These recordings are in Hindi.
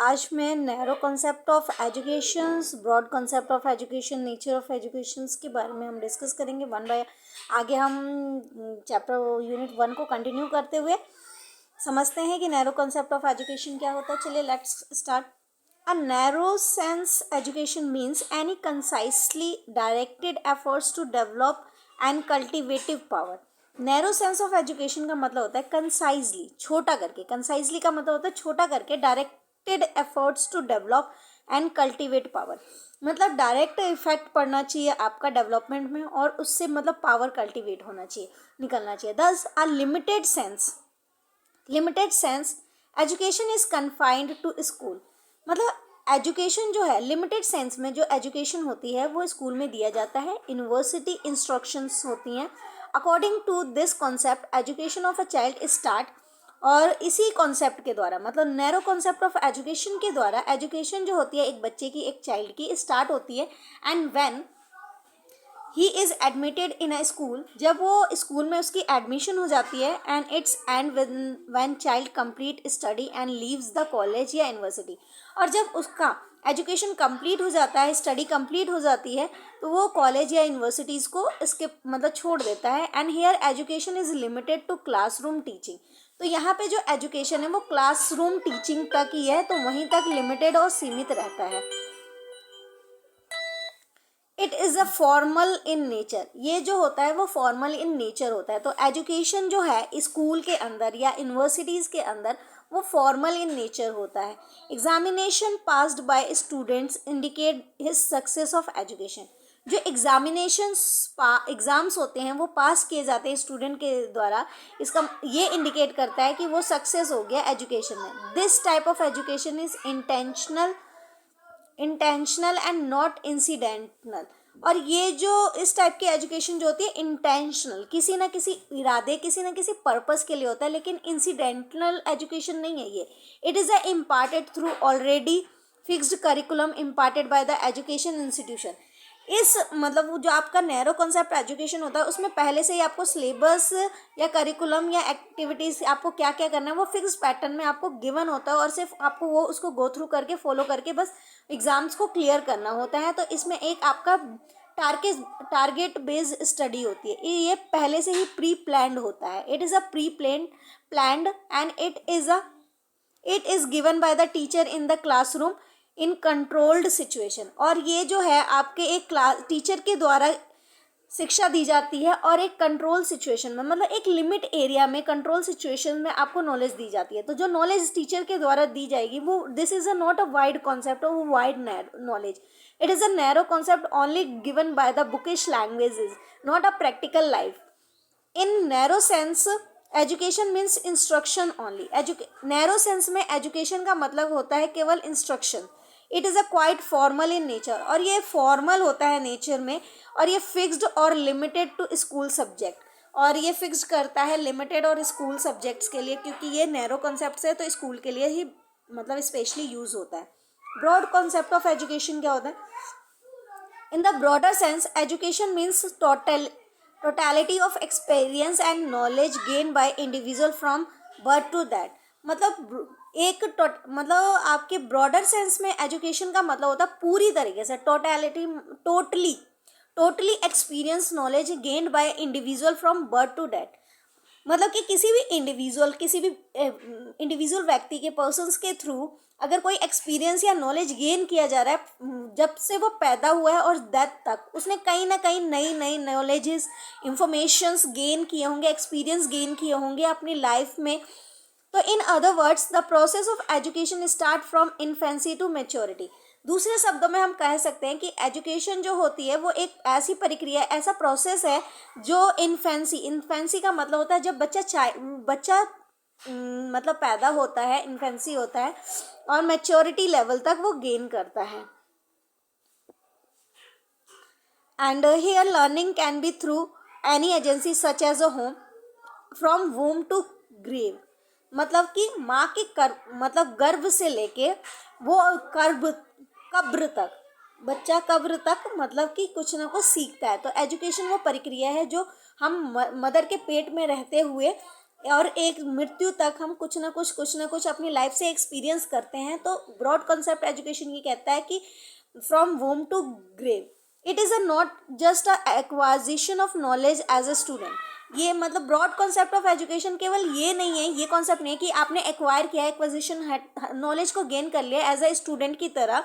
आज मैं narrow concept of education, broad concept of education, nature of education के बारे में हम डिस्कस करेंगे वन बाय। आगे हम चैप्टर यूनिट 1 को कंटिन्यू करते हुए समझते हैं कि नैरो कॉन्सेप्ट ऑफ एजुकेशन क्या होता है। चलिए let's start. A narrow sense education means any concisely directed efforts to develop and cultivative power. Narrow sense of education का मतलब होता है कंसाइजली, छोटा करके। कंसाइजली का मतलब होता है छोटा करके, directed efforts to develop and cultivate power. मतलब डायरेक्ट इफेक्ट पड़ना चाहिए आपका डेवलपमेंट में और उससे मतलब पावर कल्टिवेट होना चाहिए, निकलना चाहिए। Thus a limited sense education is confined to school. मतलब एजुकेशन जो है लिमिटेड सेंस में जो एजुकेशन होती है वो स्कूल में दिया जाता है, यूनिवर्सिटी इंस्ट्रक्शंस होती हैं। According to this concept education of a child start, और इसी कॉन्सेप्ट के द्वारा मतलब नैरो कॉन्सेप्ट ऑफ एजुकेशन के द्वारा एजुकेशन जो होती है एक बच्चे की, एक चाइल्ड की स्टार्ट होती है। And when he is admitted in a school, जब वो स्कूल में उसकी एडमिशन हो जाती है। And it's and when child complete study and leaves the college या यूनिवर्सिटी, और जब उसका एजुकेशन कंप्लीट हो जाता है, स्टडी कंप्लीट हो जाती है, तो वो कॉलेज या यूनिवर्सिटीज़ को इसके मतलब छोड़ देता है। And here education is limited to classroom teaching. तो यहाँ पे जो एजुकेशन है वो क्लासरूम टीचिंग तक ही है, तो वहीं तक लिमिटेड और सीमित रहता है। It is a formal in nature, ये जो होता है वो फॉर्मल इन नेचर होता है। तो एजुकेशन जो है स्कूल के अंदर या यूनिवर्सिटीज़ के अंदर वो फॉर्मल इन नेचर होता है। Examination passed by students indicate his success of education. जो एग्ज़ाम्स होते हैं वो पास किए जाते हैं स्टूडेंट के द्वारा, इसका ये इंडिकेट करता है कि वो सक्सेस हो गया एजुकेशन में। This type of education is intentional and not incidental. और ये जो इस टाइप की एजुकेशन जो होती है इंटेंशनल, किसी ना किसी इरादे, किसी ना किसी पर्पस के लिए होता है, लेकिन इंसिडेंटल एजुकेशन नहीं है ये। It is a imparted through already fixed curriculum imparted by the education institution. इस मतलब वो जो आपका नैरो कॉन्सेप्ट एजुकेशन होता है उसमें पहले से ही आपको सिलेबस या करिकुलम या एक्टिविटीज़ आपको क्या क्या करना है वो फिक्स पैटर्न में आपको गिवन होता है, और सिर्फ आपको वो उसको गो थ्रू करके फॉलो करके बस एग्ज़ाम्स को क्लियर करना होता है। तो इसमें एक आपका टारगेट बेस्ड स्टडी होती है, ये पहले से ही प्री प्लान्ड होता है। It is a pre planned and it is given by the teacher in the classroom in controlled situation. और ये जो है आपके एक क्लास टीचर के द्वारा शिक्षा दी जाती है और एक कंट्रोल सिचुएशन में, मतलब एक लिमिट एरिया में कंट्रोल सिचुएशन में आपको नॉलेज दी जाती है। तो जो नॉलेज टीचर के द्वारा दी जाएगी वो this is a not a wide concept और wide knowledge. It is a narrow concept only given by the bookish languages, not a practical life. In narrow sense education means instruction only. Narrow sense में एजुकेशन का मतलब होता है केवल instruction. It is a quite formal in nature, और ये फॉर्मल होता है नेचर में, और ये फिक्स्ड और लिमिटेड टू स्कूल सब्जेक्ट। और ये फिक्स्ड करता है लिमिटेड और स्कूल सब्जेक्ट्स के लिए, क्योंकि ये नैरो कॉन्सेप्ट है तो स्कूल के लिए ही मतलब स्पेशली यूज़ होता है। ब्रॉड कॉन्सेप्ट ऑफ एजुकेशन क्या होता है? In the broader sense education means totality of experience and knowledge gain by individual from birth to that. मतलब मतलब आपके ब्रॉडर सेंस में एजुकेशन का मतलब होता है पूरी तरीके से totally experience knowledge gained by individual from birth to death. मतलब कि किसी भी इंडिविजुअल व्यक्ति के पर्सन्स के थ्रू अगर कोई एक्सपीरियंस या नॉलेज गेन किया जा रहा है जब से वो पैदा हुआ है और डेथ तक, उसने कहीं ना कहीं नई नई नॉलेजेस इंफॉर्मेशंस गेन किए होंगे, एक्सपीरियंस गेन किए होंगे अपनी लाइफ में। तो in other words the process of education start from infancy to maturity. दूसरे शब्दों में हम कह सकते हैं कि एजुकेशन जो होती है वो एक ऐसी प्रक्रिया, ऐसा प्रोसेस है जो इन्फेंसी का मतलब होता है जब बच्चा मतलब पैदा होता है, इन्फेंसी होता है, और मैच्योरिटी लेवल तक वो गेन करता है। And here learning can be through any agency such as a home from womb to grave. मतलब कि माँ के मतलब गर्भ से लेके वो कब्र तक, बच्चा कब्र तक मतलब कि कुछ ना कुछ सीखता है। तो एजुकेशन वो प्रक्रिया है जो हम मदर के पेट में रहते हुए और एक मृत्यु तक हम कुछ ना कुछ अपनी लाइफ से एक्सपीरियंस करते हैं। तो ब्रॉड कॉन्सेप्ट एजुकेशन ये कहता है कि from womb to grave it is a not just a acquisition of knowledge as a student. ये मतलब ब्रॉड कॉन्सेप्ट ऑफ एजुकेशन केवल ये नहीं है, ये कॉन्सेप्ट नहीं है कि आपने एक्वायर किया, एक्वाजिशन नॉलेज को गेन कर लिया एज अ स्टूडेंट की तरह।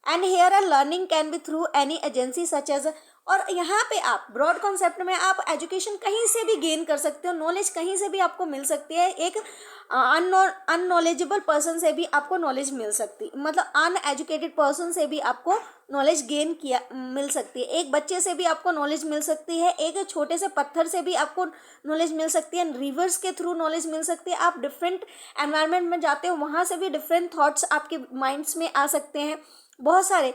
And here a learning can be through any agency such as, और यहाँ पे आप ब्रॉड कॉन्सेप्ट में आप एजुकेशन कहीं से भी गेन कर सकते हो, नॉलेज कहीं से भी आपको मिल सकती है। एक अननॉलेजेबल पर्सन से भी आपको नॉलेज मिल सकती, मतलब अनएजुकेटेड पर्सन से भी आपको नॉलेज गेन किया मिल सकती है। एक बच्चे से भी आपको नॉलेज मिल सकती है, एक छोटे से पत्थर से भी आपको नॉलेज मिल सकती है, रिवर्स के थ्रू नॉलेज मिल सकती है। आप डिफरेंट एनवायरनमेंट में जाते हो, वहाँ से भी डिफरेंट थॉट्स आपके माइंड्स में आ सकते हैं बहुत सारे।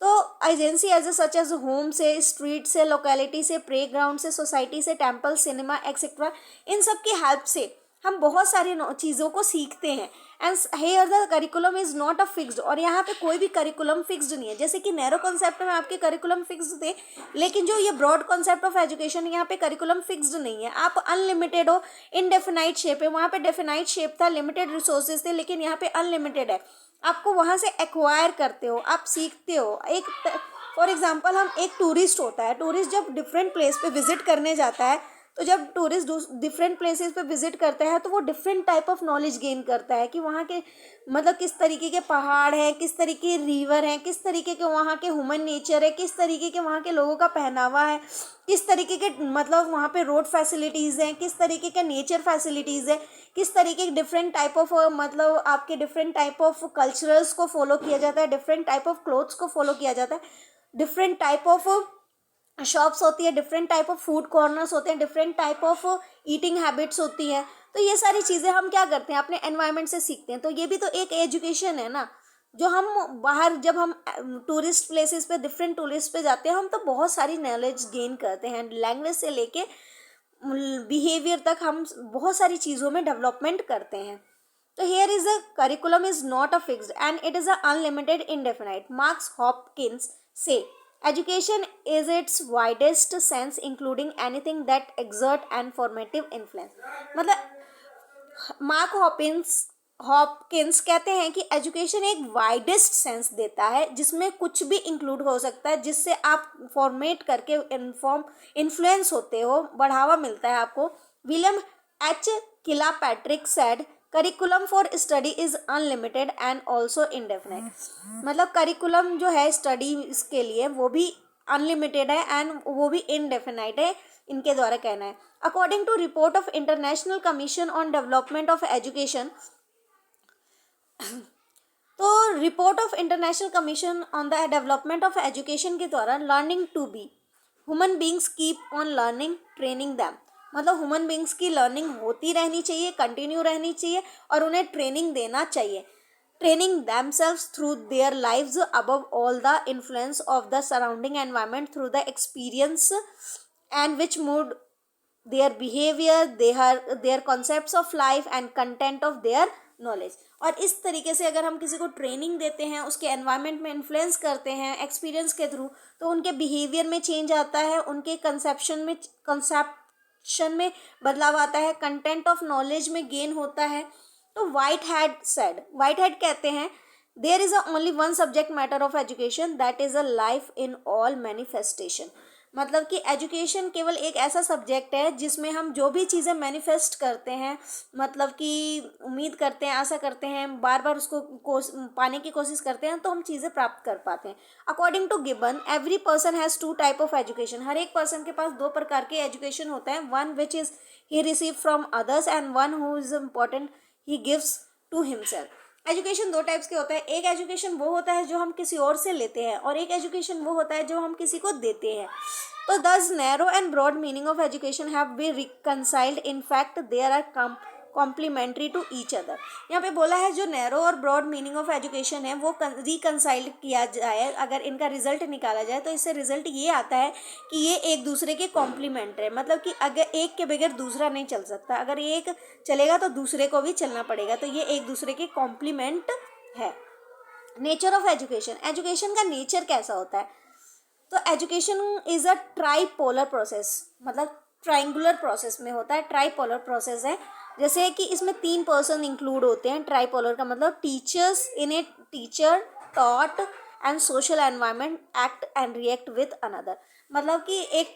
तो agency as such as home से, स्ट्रीट से, लोकेलिटी से, प्ले ग्राउंड से, सोसाइटी से, टेम्पल, सिनेमा एक्सेट्रा, इन सब की हेल्प से हम बहुत सारी चीज़ों को सीखते हैं। And here the curriculum is not a fixed, और यहाँ पे कोई भी करिकुलम फिक्स्ड नहीं है। जैसे कि नैरो कॉन्सेप्ट में आपके करिकुलम फिक्स्ड थे, लेकिन जो ये ब्रॉड कॉन्सेप्ट ऑफ एजुकेशन, यहाँ पे करिकुलम फिक्स्ड नहीं है। आप अनलिमिटेड हो, इनडेफिनाइट शेप है, वहाँ पे डेफिनाइट शेप था, लिमिटेड रिसोर्सेज थे, लेकिन यहाँ पे अनलिमिटेड है। आपको वहाँ से एक्वायर करते हो, आप सीखते हो। एक फॉर एग्जांपल हम एक टूरिस्ट होता है, टूरिस्ट जब डिफरेंट प्लेस पे विजिट करने जाता है, तो जब टूरिस्ट डिफरेंट प्लेसेस पे विजिट करता है तो वो different type of knowledge gain करता है कि वहाँ के मतलब किस तरीके के पहाड़ हैं, किस तरीके के रिवर हैं, किस तरीके के वहाँ के ह्यूमन नेचर है, किस तरीके के वहाँ के लोगों का पहनावा है, किस तरीके के मतलब वहाँ पे रोड फैसिलिटीज़ हैं, किस तरीके के नेचर फैसिलिटीज़ है, किस तरीके के डिफरेंट टाइप ऑफ मतलब आपके डिफरेंट टाइप ऑफ कल्चरल्स को फॉलो किया जाता है, डिफरेंट टाइप ऑफ क्लोथ्स को फॉलो किया जाता है, डिफरेंट टाइप ऑफ शॉप्स होती है, different type of food corners होते हैं, different type of eating habits होती है। तो ये सारी चीज़ें हम क्या करते हैं, अपने एनवायरनमेंट से सीखते हैं। तो ये भी तो एक एजुकेशन है ना। जो हम बाहर जब हम टूरिस्ट प्लेसेस पे, डिफरेंट टूरिस्ट पे जाते हैं, हम तो बहुत सारी नॉलेज गेन करते हैं, लैंग्वेज से लेके बिहेवियर तक हम बहुत सारी चीज़ों में डेवलपमेंट करते हैं। तो here is a curriculum is not a fixed and it is a unlimited indefinite. Marx Hopkins say education is its widest sense including anything that exert and formative influence. मतलब मार्क हॉपकिंस कहते हैं कि एजुकेशन एक वाइडेस्ट सेंस देता है जिसमें कुछ भी इंक्लूड हो सकता है, जिससे आप फॉर्मेट करके इन्फ्लुएंस होते हो, बढ़ावा मिलता है आपको। William H Qila Patrick said curriculum for study is unlimited and also indefinite. मतलब करिकुलम जो है स्टडी के लिए वो भी अनलिमिटेड है एंड वो भी इनडेफिनाइट है, इनके द्वारा कहना है। According to report of International Commission on Development of Education, तो report of International Commission on the Development of education के द्वारा learning to be human beings keep on learning training them, मतलब ह्यूमन बींग्स की लर्निंग होती रहनी चाहिए, कंटिन्यू रहनी चाहिए और उन्हें ट्रेनिंग देना चाहिए। Training themselves through their lives above all the influence of the surrounding environment through the experience and which mood their behavior, their concepts of life and content of their knowledge। और इस तरीके से अगर हम किसी को ट्रेनिंग देते हैं, उसके एनवायरनमेंट में इन्फ्लुएंस करते हैं एक्सपीरियंस के थ्रू, तो उनके बिहेवियर में चेंज आता है, उनके कंसेप्शन में बदलाव आता है, कंटेंट ऑफ नॉलेज में गेन होता है। तो वाइट हेड कहते हैं there is a only one subject matter of education that is a life in all manifestation. मतलब कि एजुकेशन केवल एक ऐसा सब्जेक्ट है जिसमें हम जो भी चीज़ें मैनिफेस्ट करते हैं, मतलब कि उम्मीद करते हैं, आशा करते हैं, बार बार उसको पाने की कोशिश करते हैं, तो हम चीज़ें प्राप्त कर पाते हैं। According to Gibbon every person has two type of education. हर एक पर्सन के पास दो प्रकार के एजुकेशन होता है, one which is he receive from others and one who is important he gives to himself. Education दो टाइप्स के होता है, एक एजुकेशन वो होता है जो हम किसी और से लेते हैं और एक एजुकेशन वो होता है जो हम किसी को देते हैं। तो thus narrow and broad meaning of education have been reconciled, in fact they are complementary to each other। यहाँ पे बोला है जो नैरो और ब्रॉड मीनिंग ऑफ एजुकेशन है वो रिकनसाइल्ड किया जाए, अगर इनका रिजल्ट निकाला जाए तो इससे रिजल्ट ये आता है कि ये एक दूसरे के कॉम्प्लीमेंट है। मतलब कि अगर एक के बगैर दूसरा नहीं चल सकता, अगर एक चलेगा तो दूसरे को भी चलना पड़ेगा, तो ये एक दूसरे के कॉम्प्लीमेंट है। नेचर ऑफ एजुकेशन, एजुकेशन का नेचर कैसा होता है? तो education is a tripolar process, मतलब ट्राइंगुलर प्रोसेस में होता है, ट्राइपोलर प्रोसेस है। जैसे कि इसमें 3 पर्सन इंक्लूड होते हैं। ट्राइपोलर का मतलब teachers in a teacher, taught and social environment act and react with another. मतलब कि एक